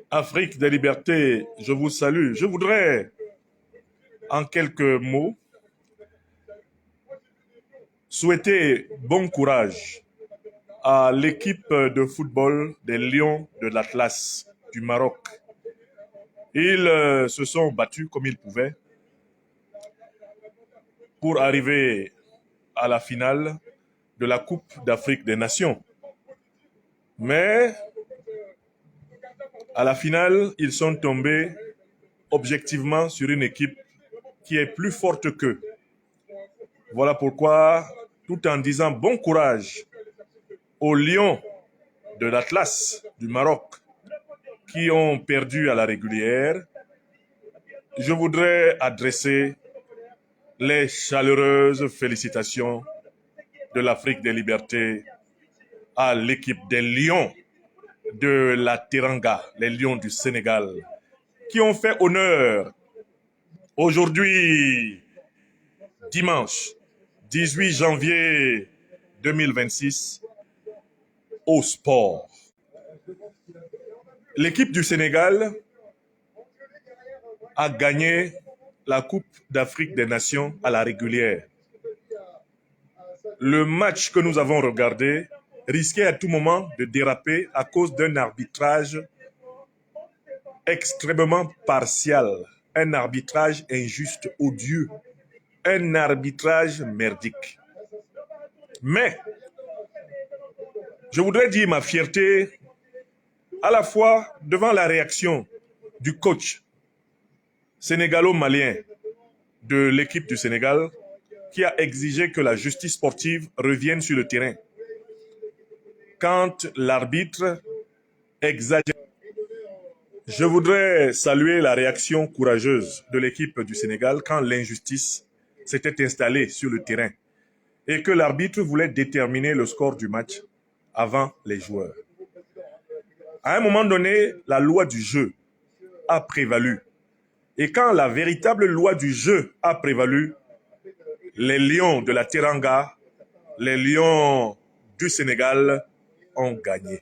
Afrique des libertés, je vous salue. Je voudrais, en quelques mots, souhaiter bon courage à l'équipe de football des Lions de l'Atlas du Maroc. Ils se sont battus comme ils pouvaient pour arriver à la finale de la Coupe d'Afrique des Nations. Mais à la finale, ils sont tombés objectivement sur une équipe qui est plus forte qu'eux. Voilà pourquoi, tout en disant bon courage aux Lions de l'Atlas du Maroc qui ont perdu à la régulière, je voudrais adresser les chaleureuses félicitations de l'Afrique des libertés à l'équipe des Lions de la Teranga, les Lions du Sénégal, qui ont fait honneur aujourd'hui, dimanche 18 janvier 2026, au sport. L'équipe du Sénégal a gagné la Coupe d'Afrique des Nations à la régulière. Le match que nous avons regardé risquait à tout moment de déraper à cause d'un arbitrage extrêmement partial, un arbitrage injuste, odieux, un arbitrage merdique. Mais je voudrais dire ma fierté à la fois devant la réaction du coach sénégalo-malien de l'équipe du Sénégal qui a exigé que la justice sportive revienne sur le terrain quand l'arbitre exagère. Je voudrais saluer la réaction courageuse de l'équipe du Sénégal quand l'injustice s'était installée sur le terrain et que l'arbitre voulait déterminer le score du match avant les joueurs. À un moment donné, la loi du jeu a prévalu. Et quand la véritable loi du jeu a prévalu, les Lions de la Teranga, les Lions du Sénégal ont gagné.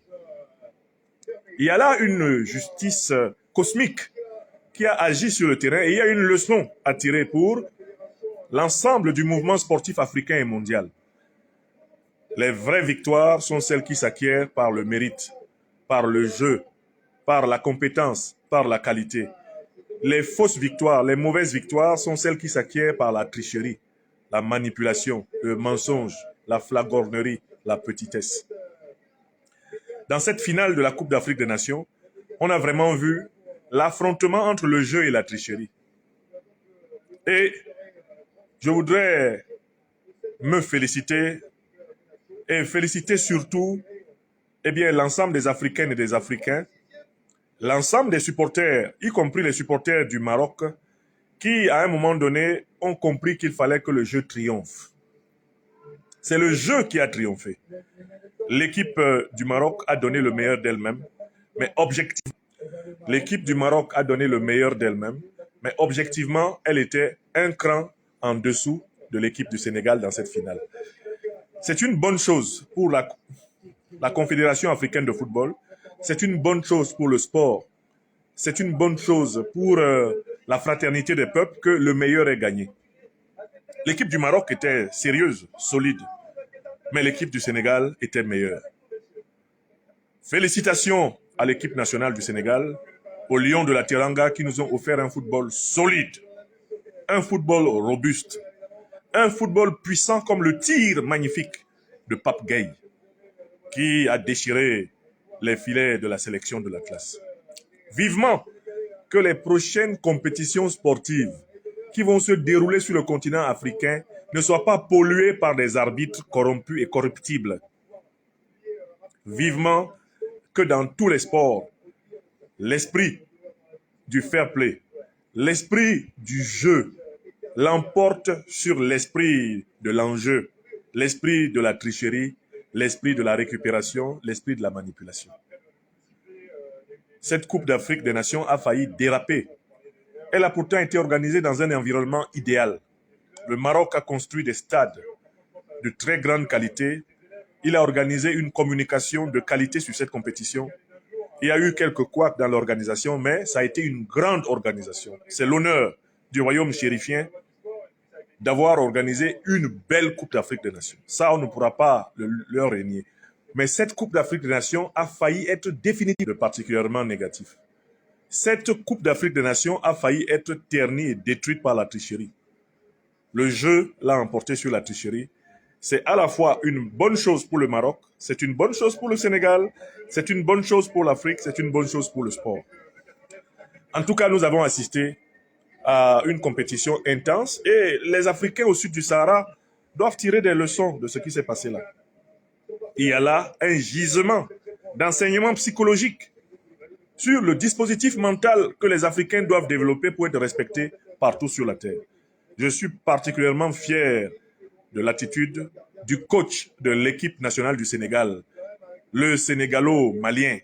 Il y a là une justice cosmique qui a agi sur le terrain et il y a une leçon à tirer pour l'ensemble du mouvement sportif africain et mondial. Les vraies victoires sont celles qui s'acquièrent par le mérite, par le jeu, par la compétence, par la qualité. Les fausses victoires, les mauvaises victoires sont celles qui s'acquièrent par la tricherie, la manipulation, le mensonge, la flagornerie, la petitesse. Dans cette finale de la Coupe d'Afrique des Nations, on a vraiment vu l'affrontement entre le jeu et la tricherie. Et je voudrais me féliciter et féliciter surtout l'ensemble des Africaines et des Africains, l'ensemble des supporters, y compris les supporters du Maroc, qui, à un moment donné, ont compris qu'il fallait que le jeu triomphe. C'est le jeu qui a triomphé. L'équipe du Maroc a donné le meilleur d'elle-même, mais objectivement, l'équipe du Maroc a donné le meilleur d'elle-même, mais objectivement, elle était un cran en dessous de l'équipe du Sénégal dans cette finale. C'est une bonne chose pour la Confédération africaine de football, c'est une bonne chose pour le sport, c'est une bonne chose pour la fraternité des peuples que le meilleur ait gagné. L'équipe du Maroc était sérieuse, solide, mais l'équipe du Sénégal était meilleure. Félicitations à l'équipe nationale du Sénégal, aux Lions de la Teranga qui nous ont offert un football solide, un football robuste, un football puissant comme le tir magnifique de Pape Gueye, qui a déchiré les filets de la sélection de l'Atlas. Vivement que les prochaines compétitions sportives qui vont se dérouler sur le continent africain ne soient pas polluées par des arbitres corrompus et corruptibles. Vivement que dans tous les sports, l'esprit du fair play, l'esprit du jeu l'emporte sur l'esprit de l'enjeu, l'esprit de la tricherie, l'esprit de la récupération, l'esprit de la manipulation. Cette Coupe d'Afrique des Nations a failli déraper. Elle a pourtant été organisée dans un environnement idéal. Le Maroc a construit des stades de très grande qualité Il a organisé une communication de qualité sur cette compétition. Il y a eu quelques couacs dans l'organisation, mais ça a été une grande organisation. C'est l'honneur du royaume chérifien d'avoir organisé une belle Coupe d'Afrique des Nations. Ça, on ne pourra pas leur renier. Mais cette Coupe d'Afrique des Nations a failli être définitivement particulièrement négative. Cette Coupe d'Afrique des Nations a failli être ternie et détruite par la tricherie. Le jeu l'a emporté sur la tricherie. C'est à la fois une bonne chose pour le Maroc, c'est une bonne chose pour le Sénégal, c'est une bonne chose pour l'Afrique, c'est une bonne chose pour le sport. En tout cas, nous avons assisté à une compétition intense et les Africains au sud du Sahara doivent tirer des leçons de ce qui s'est passé là. Il y a là un gisement d'enseignement psychologique sur le dispositif mental que les Africains doivent développer pour être respectés partout sur la terre. Je suis particulièrement fier de l'attitude du coach de l'équipe nationale du Sénégal, le Sénégalo-malien,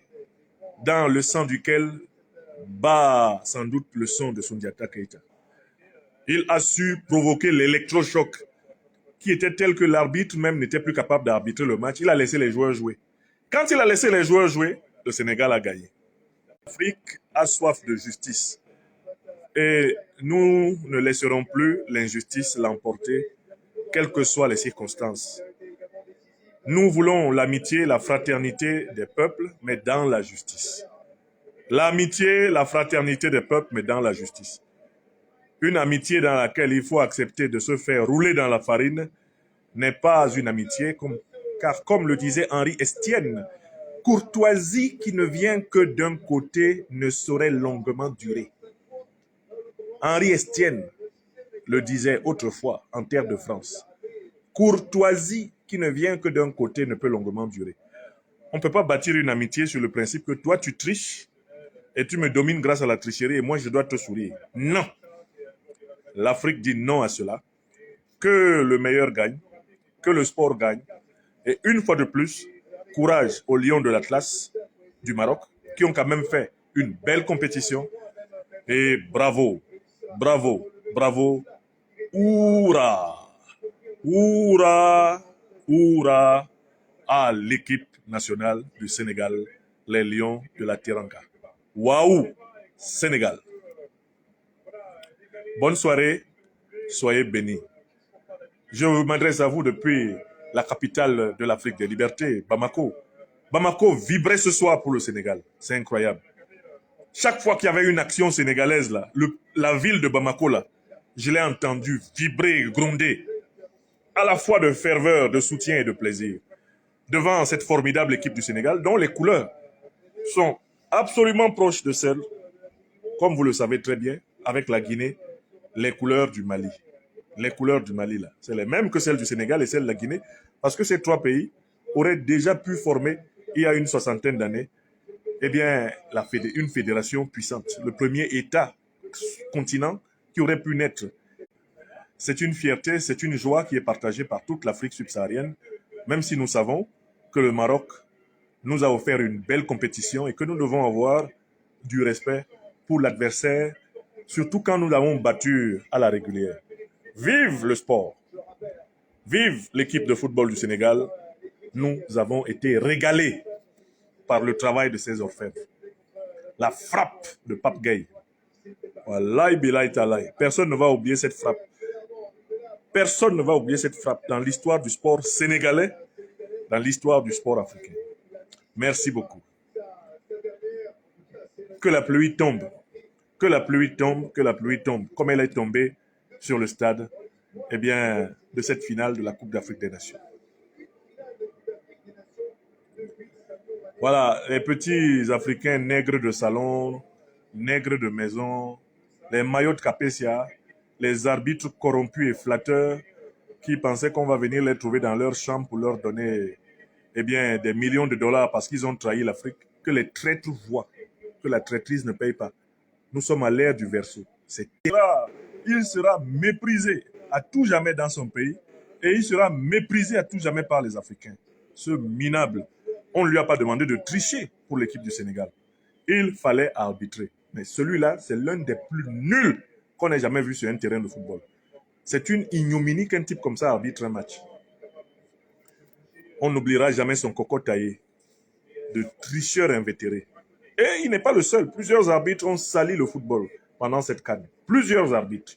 dans le sang duquel bat sans doute le son de Soundiata Keita. Il a su provoquer l'électrochoc qui était tel que l'arbitre même n'était plus capable d'arbitrer le match. Il a laissé les joueurs jouer. Quand il a laissé les joueurs jouer, le Sénégal a gagné. L'Afrique a soif de justice. Et nous ne laisserons plus l'injustice l'emporter, quelles que soient les circonstances. Nous voulons l'amitié, la fraternité des peuples, mais dans la justice. L'amitié, la fraternité des peuples, mais dans la justice. Une amitié dans laquelle il faut accepter de se faire rouler dans la farine n'est pas une amitié, car comme le disait Henri Estienne, courtoisie qui ne vient que d'un côté ne saurait longuement durer. Henri Estienne le disait autrefois en terre de France. Courtoisie qui ne vient que d'un côté ne peut longuement durer. On ne peut pas bâtir une amitié sur le principe que toi tu triches et tu me domines grâce à la tricherie et moi je dois te sourire. Non. L'Afrique dit non à cela. Que le meilleur gagne, que le sport gagne. Et une fois de plus, courage aux Lions de l'Atlas du Maroc qui ont quand même fait une belle compétition. Et bravo, bravo, bravo. Hourra, hourra, hourra à l'équipe nationale du Sénégal, les Lions de la Teranga. Waouh, Sénégal. Bonne soirée, soyez bénis. Je m'adresse à vous depuis la capitale de l'Afrique des libertés, Bamako. Bamako vibrait ce soir pour le Sénégal. C'est incroyable. Chaque fois qu'il y avait une action sénégalaise, là, la ville de Bamako, là, je l'ai entendu vibrer, gronder, à la fois de ferveur, de soutien et de plaisir, devant cette formidable équipe du Sénégal, dont les couleurs sont absolument proches de celles, comme vous le savez très bien, avec la Guinée, les couleurs du Mali. Les couleurs du Mali, là, c'est les mêmes que celles du Sénégal et celles de la Guinée, parce que ces trois pays auraient déjà pu former, il y a une soixantaine d'années, eh bien, une fédération puissante, le premier État continent qui aurait pu naître. C'est une fierté, c'est une joie qui est partagée par toute l'Afrique subsaharienne, même si nous savons que le Maroc nous a offert une belle compétition et que nous devons avoir du respect pour l'adversaire, surtout quand nous l'avons battu à la régulière. Vive le sport! Vive l'équipe de football du Sénégal! Nous avons été régalés par le travail de ces orfèvres. La frappe de Pape Gueye. Wallahi billahi talahi. Personne ne va oublier cette frappe. Personne ne va oublier cette frappe dans l'histoire du sport sénégalais, dans l'histoire du sport africain. Merci beaucoup. Que la pluie tombe. Que la pluie tombe, que la pluie tombe, comme elle est tombée sur le stade, eh bien, de cette finale de la Coupe d'Afrique des Nations. Voilà, les petits Africains nègres de salon, nègres de maison, les maillots de Capécia, les arbitres corrompus et flatteurs qui pensaient qu'on va venir les trouver dans leur chambre pour leur donner eh bien, des millions de dollars parce qu'ils ont trahi l'Afrique, que les traîtres voient, que la traîtrise ne paye pas. Nous sommes à l'ère du verseau. Il sera méprisé à tout jamais dans son pays et il sera méprisé à tout jamais par les Africains. Ce minable, on ne lui a pas demandé de tricher pour l'équipe du Sénégal. Il fallait arbitrer. Mais celui-là, c'est l'un des plus nuls qu'on ait jamais vu sur un terrain de football. C'est une ignominie qu'un type comme ça arbitre un match. On n'oubliera jamais son coco taillé, de tricheur invétéré. Et il n'est pas le seul. Plusieurs arbitres ont sali le football pendant cette CAN. Plusieurs arbitres.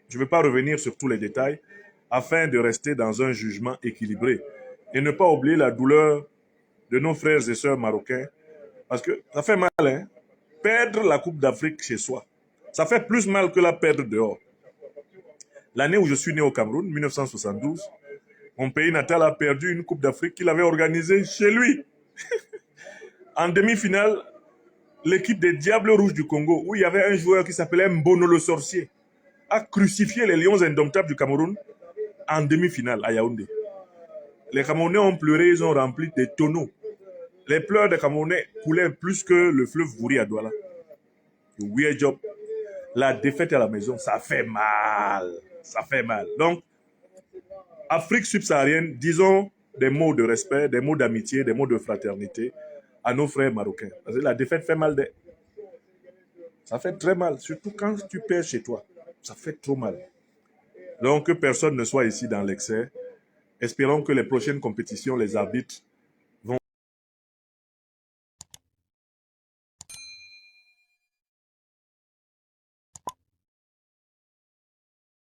Je ne vais pas revenir sur tous les détails afin de rester dans un jugement équilibré et ne pas oublier la douleur de nos frères et sœurs marocains parce que ça fait mal, hein? Perdre la Coupe d'Afrique chez soi. Ça fait plus mal que la perdre dehors. L'année où je suis né au Cameroun, 1972, mon pays natal a perdu une Coupe d'Afrique qu'il avait organisée chez lui. En demi-finale, l'équipe des Diables Rouges du Congo, où il y avait un joueur qui s'appelait Mbono le Sorcier, a crucifié les Lions indomptables du Cameroun en demi-finale à Yaoundé. Les Camerounais ont pleuré, ils ont rempli des tonneaux. Les pleurs des Camerounais coulaient plus que le fleuve Vouri à Douala. Weird job. La défaite à la maison, ça fait mal. Ça fait mal. Donc, Afrique subsaharienne, disons des mots de respect, des mots d'amitié, des mots de fraternité à nos frères marocains. Parce que la défaite fait mal. Ça fait très mal, surtout quand tu perds chez toi. Ça fait trop mal. Donc, que personne ne soit ici dans l'excès. Espérons que les prochaines compétitions, les arbitres